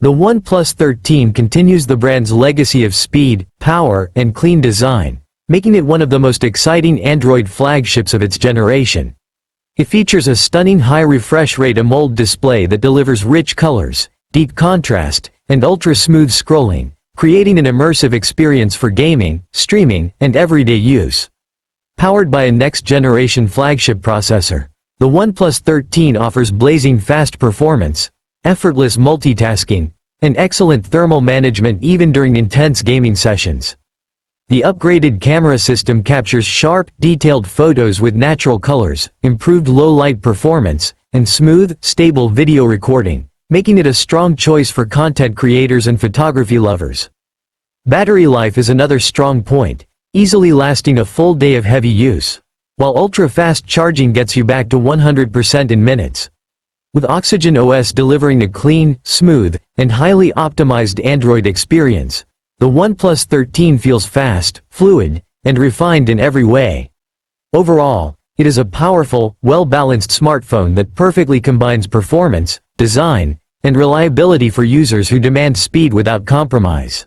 The OnePlus 13 continues the brand's legacy of speed, power, and clean design, making it one of the most exciting Android flagships of its generation. It features a stunning high refresh rate AMOLED display that delivers rich colors, deep contrast, and ultra-smooth scrolling, creating an immersive experience for gaming, streaming, and everyday use. Powered by a next-generation flagship processor, the OnePlus 13 offers blazing fast performance, effortless multitasking, and excellent thermal management even during intense gaming sessions. The upgraded camera system captures sharp, detailed photos with natural colors, improved low-light performance, and smooth, stable video recording, making it a strong choice for content creators and photography lovers. Battery life is another strong point, easily lasting a full day of heavy use, while ultra-fast charging gets you back to 100% in minutes. With OxygenOS delivering a clean, smooth, and highly optimized Android experience, the OnePlus 13 feels fast, fluid, and refined in every way. Overall, it is a powerful, well-balanced smartphone that perfectly combines performance, design, and reliability for users who demand speed without compromise.